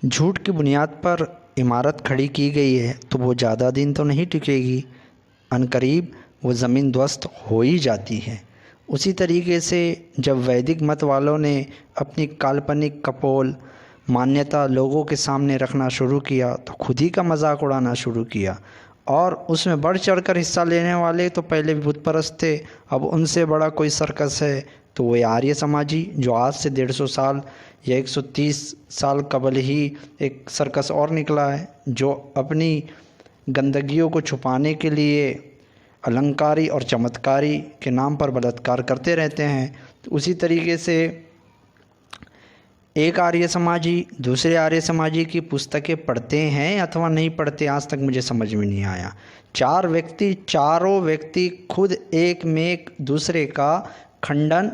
झूठ की बुनियाद पर इमारत खड़ी की गई है तो वो ज़्यादा दिन तो नहीं टिकेगी, अनकरीब वो ज़मीन ध्वस्त हो ही जाती है। उसी तरीके से जब वैदिक मत वालों ने अपनी काल्पनिक कपोल मान्यता लोगों के सामने रखना शुरू किया तो खुद ही का मजाक उड़ाना शुरू किया, और उसमें बढ़ चढ़कर हिस्सा लेने वाले तो पहले भी बुत परस्त थे। अब उनसे बड़ा कोई सर्कस है तो वो आर्य समाजी, जो आज से 150 साल या 130 साल कबल ही एक सर्कस और निकला है, जो अपनी गंदगियों को छुपाने के लिए अलंकारी और चमत्कारी के नाम पर बलात्कार करते रहते हैं। तो उसी तरीके से एक आर्य समाजी दूसरे आर्य समाजी की पुस्तकें पढ़ते हैं अथवा नहीं पढ़ते, आज तक मुझे समझ में नहीं आया। चारों व्यक्ति खुद एक में एक दूसरे का खंडन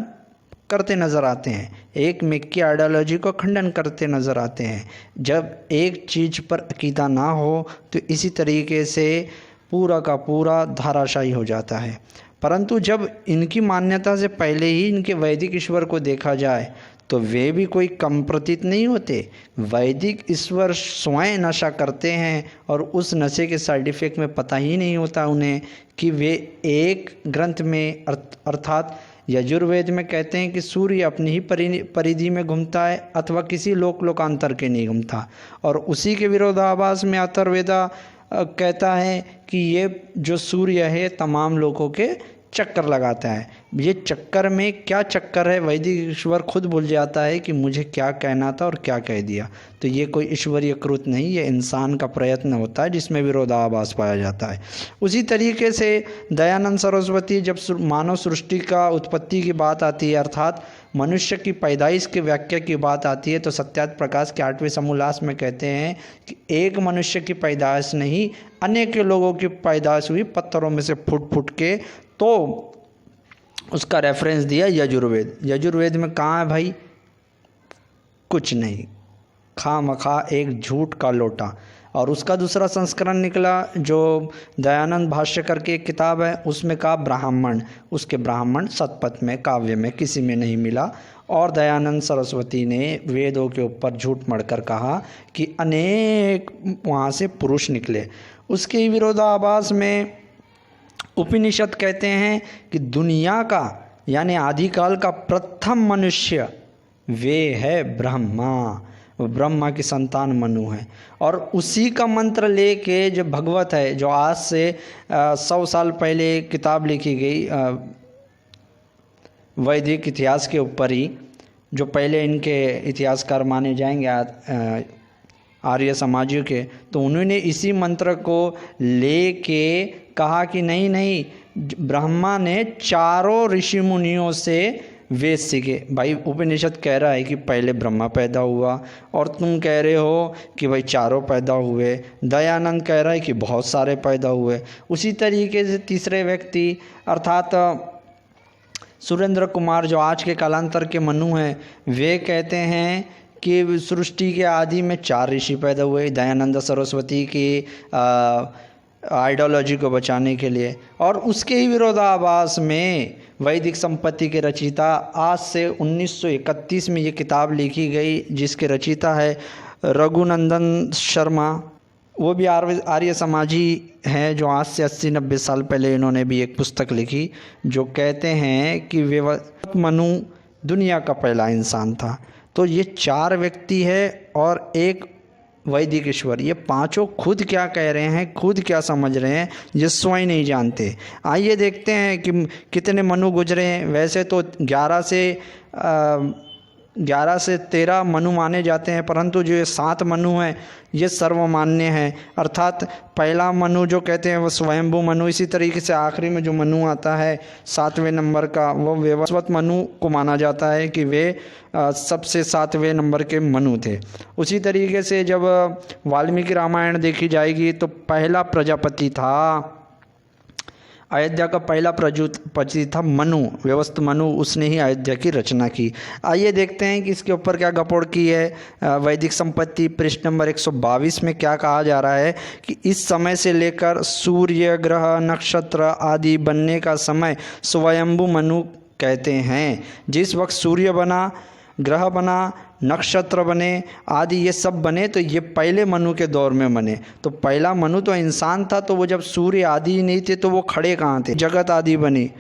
करते नज़र आते हैं, एक में की आइडियोलॉजी को खंडन करते नज़र आते हैं। जब एक चीज़ पर अकीदा ना हो तो इसी तरीके से पूरा का पूरा धाराशायी हो जाता है। परंतु जब इनकी मान्यता से पहले ही इनके वैदिक ईश्वर को देखा जाए तो वे भी कोई कम प्रतीत नहीं होते। वैदिक ईश्वर स्वयं नशा करते हैं और उस नशे के साइड इफ़ेक्ट में पता ही नहीं होता उन्हें कि वे एक ग्रंथ में अर्थात यजुर्वेद में कहते हैं कि सूर्य अपनी ही परिधि में घूमता है अथवा किसी लोकांतर के नहीं घूमता, और उसी के विरोधाभास में अथर्ववेदा कहता है कि ये जो सूर्य है तमाम लोगों के चक्कर लगाता है। ये चक्कर में क्या चक्कर है, वैदिक ईश्वर खुद भूल जाता है कि मुझे क्या कहना था और क्या कह दिया। तो ये कोई ईश्वरीय कृत नहीं, ये इंसान का प्रयत्न होता है जिसमें विरोधाभास पाया जाता है। उसी तरीके से दयानंद सरस्वती जब मानव सृष्टि का उत्पत्ति की बात आती है अर्थात मनुष्य की पैदाइश की व्याख्या की बात आती है तो सत्यार्थ प्रकाश के 8वें समोल्लास में कहते हैं कि एक मनुष्य की पैदाइश नहीं, अनेक लोगों की पैदाइश हुई पत्थरों में से फूट फूट के। तो उसका रेफरेंस दिया यजुर्वेद। यजुर्वेद में कहाँ है भाई? कुछ नहीं, खामखा एक झूठ का लोटा। और उसका दूसरा संस्करण निकला जो दयानंद भाष्य करके एक किताब है, उसमें कहा ब्राह्मण, उसके ब्राह्मण सतपथ में काव्य में किसी में नहीं मिला। और दयानंद सरस्वती ने वेदों के ऊपर झूठ मढ़कर कहा कि अनेक वहाँ से पुरुष निकले। उसके विरोधाभास में उपनिषद कहते हैं कि दुनिया का यानी आदिकाल का प्रथम मनुष्य वे है ब्रह्मा, ब्रह्मा की संतान मनु है। और उसी का मंत्र लेके जो भगवत है, जो आज से 100 साल पहले किताब लिखी गई वैदिक इतिहास के ऊपर ही, जो पहले इनके इतिहासकार माने जाएंगे आर्य समाजियों के, तो उन्होंने इसी मंत्र को लेके कहा कि नहीं, ब्रह्मा ने चारों ऋषि मुनियों से वेद सीखे। भाई उपनिषद कह रहा है कि पहले ब्रह्मा पैदा हुआ और तुम कह रहे हो कि भाई चारों पैदा हुए। दयानंद कह रहा है कि बहुत सारे पैदा हुए। उसी तरीके से तीसरे व्यक्ति अर्थात सुरेंद्र कुमार जो आज के कालांतर के मनु हैं, वे कहते हैं कि सृष्टि के आदि में 4 ऋषि पैदा हुए दयानंद सरस्वती की आइडियोलॉजी को बचाने के लिए। और उसके ही विरोधाभास में वैदिक संपत्ति के रचयिता आज से 1931 में ये किताब लिखी गई जिसके रचयिता है रघुनंदन शर्मा, वो भी आर्य समाजी हैं जो आज से 80-90 साल पहले इन्होंने भी एक पुस्तक लिखी जो कहते हैं कि मनु दुनिया का पहला इंसान था। तो ये 4 व्यक्ति है और एक वैदिक ईश्वर, ये पांचों खुद क्या कह रहे हैं, खुद क्या समझ रहे हैं, ये स्वयं नहीं जानते। आइए देखते हैं कि कितने मनु गुजरे हैं। वैसे तो 11 से 13 मनु माने जाते हैं, परंतु जो ये 7 मनु हैं ये सर्वमान्य हैं। अर्थात पहला मनु जो कहते हैं वो स्वयंभू मनु, इसी तरीके से आखिरी में जो मनु आता है 7वें नंबर का वो वैवस्वत मनु को माना जाता है कि वे सबसे 7वें नंबर के मनु थे। उसी तरीके से जब वाल्मीकि रामायण देखी जाएगी तो पहला प्रजापति था, अयोध्या का पहला प्रजापति था मनु, व्यवस्थ मनु, उसने ही अयोध्या की रचना की। आइए देखते हैं कि इसके ऊपर क्या गपोड़ की है। वैदिक संपत्ति पृष्ठ नंबर 122 में क्या कहा जा रहा है कि इस समय से लेकर सूर्य ग्रह नक्षत्र आदि बनने का समय स्वयंभू मनु कहते हैं। जिस वक्त सूर्य बना ग्रह बना, नक्षत्र बने आदि ये सब बने, तो ये पहले मनु के दौर में बने। तो पहला मनु तो इंसान था, तो वो जब सूर्य आदि ही नहीं थे तो वो खड़े कहाँ थे, जगत आदि बनी।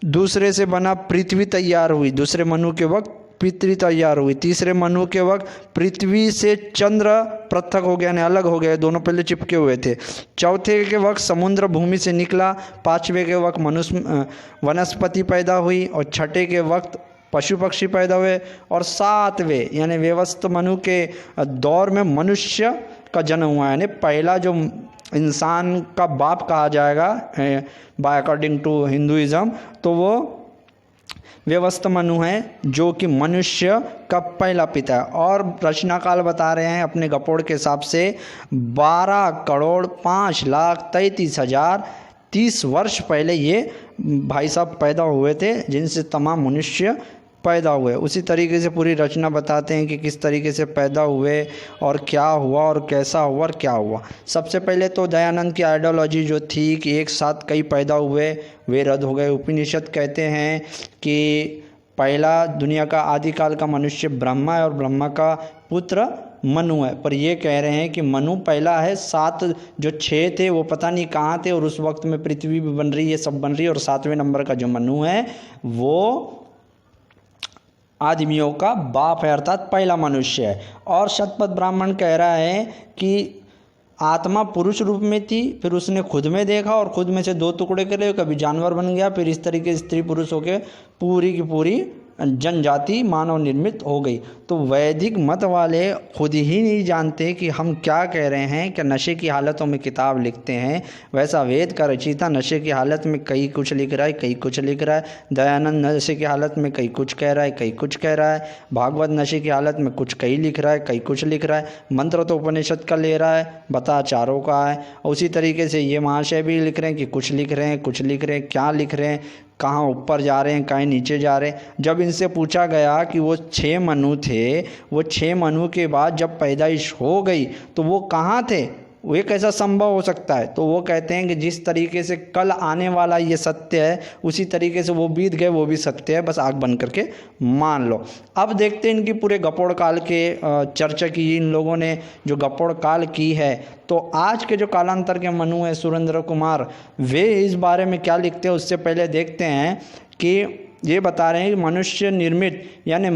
दूसरे से बना पृथ्वी तैयार हुई, दूसरे मनु के वक्त पृथ्वी तैयार हुई। तीसरे मनु के वक्त पृथ्वी से चंद्र पृथक हो गया, यानी अलग हो गए, दोनों पहले चिपके हुए थे। चौथे के वक्त समुद्र भूमि से निकला। पांचवे के वक्त मनुष्य वनस्पति पैदा हुई, और छठे के वक्त पशु पक्षी पैदा हुए, और सातवें यानी व्यवस्थ मनु के दौर में मनुष्य का जन्म हुआ। यानी पहला जो इंसान का बाप कहा जाएगा बाय अकॉर्डिंग टू हिंदुइज्म, तो वो व्यवस्थ मनु है, जो कि मनुष्य का पहला पिता है। और रचनाकाल बता रहे हैं अपने गपोड़ के हिसाब से 12,05,33,030 वर्ष पहले ये भाई साहब पैदा हुए थे, जिनसे तमाम मनुष्य पैदा हुए। उसी तरीके से पूरी रचना बताते हैं कि किस तरीके से पैदा हुए और क्या हुआ और कैसा हुआ और क्या हुआ। सबसे पहले तो दयानंद की आइडियोलॉजी जो थी कि एक साथ कई पैदा हुए, वे रद्द हो गए। उपनिषद कहते हैं कि पहला दुनिया का आदिकाल का मनुष्य ब्रह्मा है और ब्रह्मा का पुत्र मनु है, पर ये कह रहे हैं कि मनु पहला है। 7 जो 6 थे वो पता नहीं कहाँ थे, और उस वक्त में पृथ्वी भी बन रही है, सब बन रही है, और 7वें नंबर का जो मनु है वो आदमियों का बाप है, अर्थात पहला मनुष्य है। और शतपथ ब्राह्मण कह रहा है कि आत्मा पुरुष रूप में थी, फिर उसने खुद में देखा और खुद में से 2 टुकड़े करे, कभी जानवर बन गया, फिर इस तरीके से स्त्री पुरुष होके पूरी की पूरी जनजाति मानव निर्मित हो गई। तो वैदिक मत वाले खुद ही नहीं जानते कि हम क्या कह रहे हैं, क्या नशे की हालतों में किताब लिखते हैं। वैसा वेद का रचयिता नशे की हालत में कई कुछ लिख रहा है, कई कुछ लिख रहा है। दयानंद नशे की हालत में कई कुछ कह रहा है, कई कुछ कह रहा है। भागवत नशे की हालत में कुछ कई लिख रहा है, कई कुछ लिख रहा है। मंत्र तो उपनिषद का ले रहा है, बता चारों का है। उसी तरीके से ये महाशय भी लिख रहे हैं कि कुछ लिख रहे हैं, कुछ लिख रहे हैं, क्या लिख रहे हैं, कहाँ ऊपर जा रहे हैं, कहाँ नीचे जा रहे हैं। जब इनसे पूछा गया कि वो 6 मनु थे, वो 6 मनु के बाद जब पैदाइश हो गई तो वो कहाँ थे, वो ये कैसा संभव हो सकता है। तो वो कहते हैं कि जिस तरीके से कल आने वाला ये सत्य है, उसी तरीके से वो बीत गए, वो भी सत्य है, बस आँख बंद करके मान लो। अब देखते हैं इनकी पूरे गपोड़ काल के चर्चा की इन लोगों ने जो गपोड़ काल की है। तो आज के जो कालांतर के मनु हैं सुरेंद्र कुमार, वे इस बारे में क्या लिखते हैं उससे पहले देखते हैं कि ये बता रहे हैं कि मनुष्य निर्मित यानी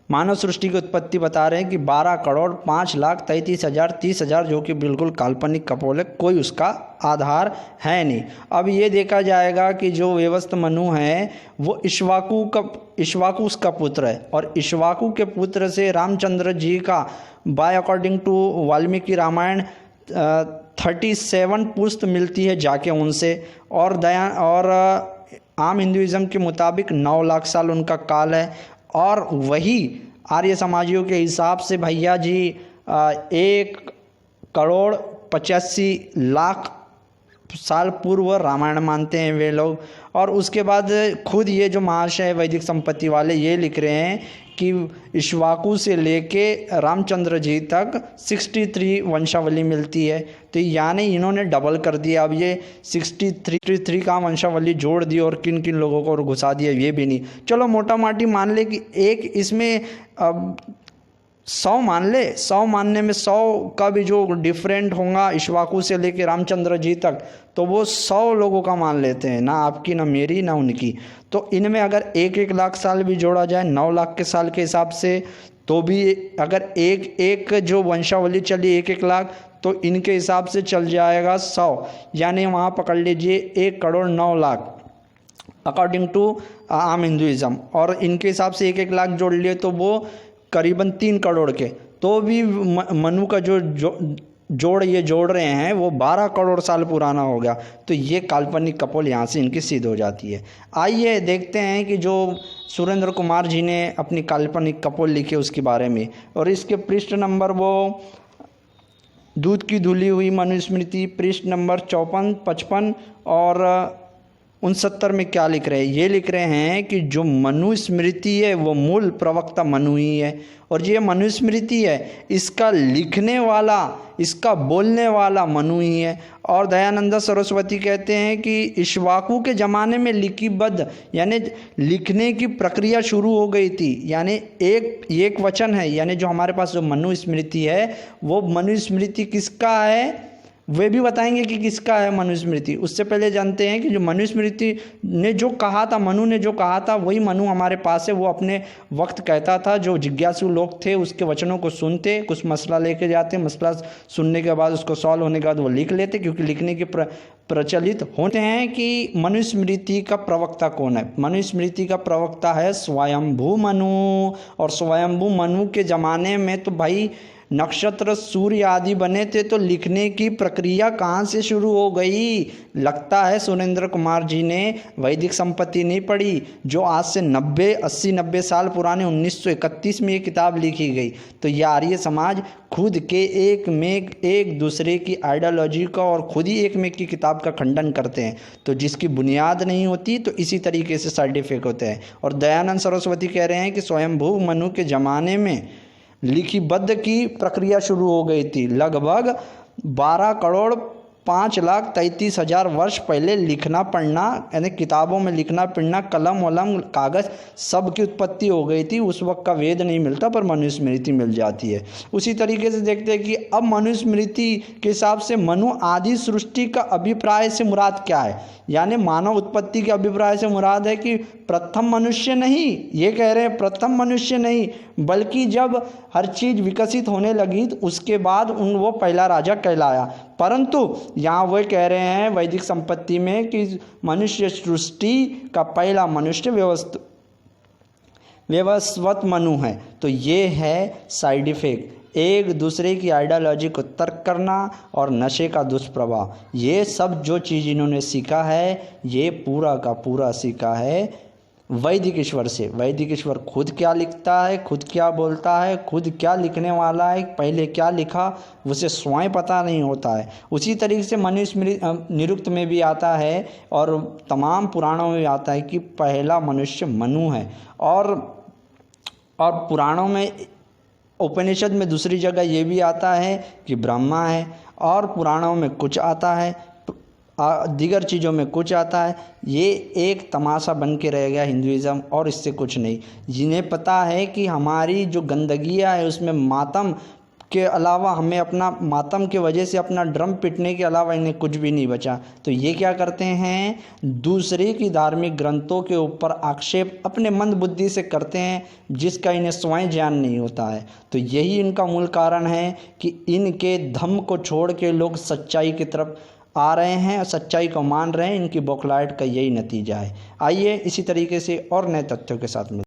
मानव सृष्टि की उत्पत्ति बता रहे हैं कि 12,05,33,030 जो कि बिल्कुल काल्पनिक कपोल है, कोई उसका आधार है नहीं। अब ये देखा जाएगा कि जो व्यवस्थ मनु है वो इक्ष्वाकु उसका पुत्र है, और इक्ष्वाकु के पुत्र से रामचंद्र जी का by according to Valmiki Ramayana 37 पुस्त मिलती है जाके उनसे। और आम हिंदुइज्म के मुताबिक 9 लाख साल उनका काल है। और वही आर्य समाजियों के हिसाब से भैया जी 1,85,00,000 साल पूर्व रामायण मानते हैं वे लोग। और उसके बाद खुद ये जो महाशय वैदिक संपत्ति वाले ये लिख रहे हैं कि इक्ष्वाकु से लेके रामचंद्र जी तक 63 वंशावली मिलती है। तो यानी इन्होंने डबल कर दिया। अब ये 63 का वंशावली जोड़ दी और किन किन लोगों को घुसा दिया ये भी नहीं। चलो मोटा माटी मान ले कि एक इसमें 100 मान ले, 100 मानने में 100 का भी जो डिफरेंट होगा इक्ष्वाकु से लेके रामचंद्र जी तक, तो वो 100 लोगों का मान लेते हैं, ना आपकी ना मेरी ना उनकी। तो इनमें अगर 1-1 लाख साल भी जोड़ा जाए 9 लाख के साल के हिसाब से, तो भी अगर एक जो वंशावली चली 1-1 लाख, तो इनके हिसाब से चल जाएगा 100, यानी वहाँ पकड़ लीजिए 1,09,00,000 अकॉर्डिंग टू आम हिंदुइज्म। और इनके हिसाब से 1-1 लाख जोड़ लिए तो वो करीबन 3 करोड़ के। तो भी मनु का जो जोड़ ये जोड़ रहे हैं वो 12 करोड़ साल पुराना हो गया। तो ये काल्पनिक कपोल यहाँ से इनकी सिद्ध हो जाती है। आइए देखते हैं कि जो सुरेंद्र कुमार जी ने अपनी काल्पनिक कपोल लिखे उसके बारे में। और इसके पृष्ठ नंबर वो दूध की धुली हुई मनुस्मृति, पृष्ठ नंबर 54, 55 और 69 में क्या लिख रहे हैं? ये लिख रहे हैं कि जो मनुस्मृति है वो मूल प्रवक्ता मनु ही है, और ये मनुस्मृति है इसका लिखने वाला, इसका बोलने वाला मनु ही है। और दयानंद सरस्वती कहते हैं कि इक्ष्वाकु के ज़माने में लिपिबद्ध यानी लिखने की प्रक्रिया शुरू हो गई थी, यानी एक वचन है, यानी जो हमारे पास जो मनुस्मृति है वो मनुस्मृति किसका है, वे भी बताएंगे कि किसका है मनुस्मृति। उससे पहले जानते हैं कि जो मनुस्मृति ने जो कहा था, मनु ने जो कहा था वही मनु हमारे पास है। वो अपने वक्त कहता था, जो जिज्ञासु लोग थे उसके वचनों को सुनते, कुछ मसला लेके जाते, मसला सुनने के बाद उसको सॉल्व होने के बाद वो लिख लेते, क्योंकि लिखने के प्रचलित होते हैं। कि मनुस्मृति का प्रवक्ता कौन है? मनुस्मृति का प्रवक्ता है स्वयंभू मनु। और स्वयंभू मनु के ज़माने में तो भाई नक्षत्र सूर्य आदि बने थे, तो लिखने की प्रक्रिया कहाँ से शुरू हो गई? लगता है सुरेंद्र कुमार जी ने वैदिक संपत्ति नहीं पढ़ी, जो आज से 80-90 साल पुराने 1931 में ये किताब लिखी गई। तो ये आर्य समाज खुद के एक दूसरे की आइडियोलॉजी का और खुद ही एक की किताब का खंडन करते हैं। तो जिसकी बुनियाद नहीं होती तो इसी तरीके से साइड इफेक्ट होते हैं। और दयानंद सरस्वती कह रहे हैं कि स्वयंभू मनु के ज़माने में लिपिबद्ध की प्रक्रिया शुरू हो गई थी। लगभग 12,05,33,000 वर्ष पहले लिखना पढ़ना यानी किताबों में लिखना पढ़ना, कलम वलम कागज़ सब की उत्पत्ति हो गई थी। उस वक्त का वेद नहीं मिलता पर मनुस्मृति मिल जाती है। उसी तरीके से देखते हैं कि अब मनुस्मृति के हिसाब से मनु आदि सृष्टि का अभिप्राय से मुराद क्या है, यानी मानव उत्पत्ति के अभिप्राय से मुराद है कि प्रथम मनुष्य नहीं, ये कह रहे हैं प्रथम मनुष्य नहीं, बल्कि जब हर चीज़ विकसित होने लगी तो उसके बाद वो पहला राजा कहलाया। परंतु यहाँ वो कह रहे हैं वैदिक संपत्ति में कि मनुष्य सृष्टि का पहला मनुष्य व्यवस्वत मनु है। तो ये है साइड इफेक्ट, एक दूसरे की आइडियोलॉजी को तर्क करना और नशे का दुष्प्रभाव। ये सब जो चीज़ इन्होंने सीखा है ये पूरा का पूरा सीखा है वैदिक ईश्वर से। वैदिक ईश्वर खुद क्या लिखता है, खुद क्या बोलता है, खुद क्या लिखने वाला है, पहले क्या लिखा उसे स्वयं पता नहीं होता है। उसी तरीके से मनुस्मृति निरुक्त में भी आता है और तमाम पुराणों में भी आता है कि पहला मनुष्य मनु है। और पुराणों में, उपनिषद में दूसरी जगह ये भी आता है कि ब्रह्मा है, और पुराणों में कुछ आता है, दीगर चीज़ों में कुछ आता है। ये एक तमाशा बन के रह गया हिंदुइज़्म, और इससे कुछ नहीं। जिन्हें पता है कि हमारी जो गंदगियाँ है उसमें मातम के अलावा, हमें अपना मातम के वजह से अपना ड्रम पिटने के अलावा इन्हें कुछ भी नहीं बचा, तो ये क्या करते हैं, दूसरे की धार्मिक ग्रंथों के ऊपर आक्षेप अपने मंद बुद्धि से करते हैं, जिसका इन्हें स्वयं ज्ञान नहीं होता है। तो यही इनका मूल कारण है कि इनके धम्म को छोड़ के लोग सच्चाई की तरफ आ रहे हैं, सच्चाई को मान रहे हैं। इनकी बौखलाहट का यही नतीजा है। आइए इसी तरीके से और नए तथ्यों के साथ मिलते हैं।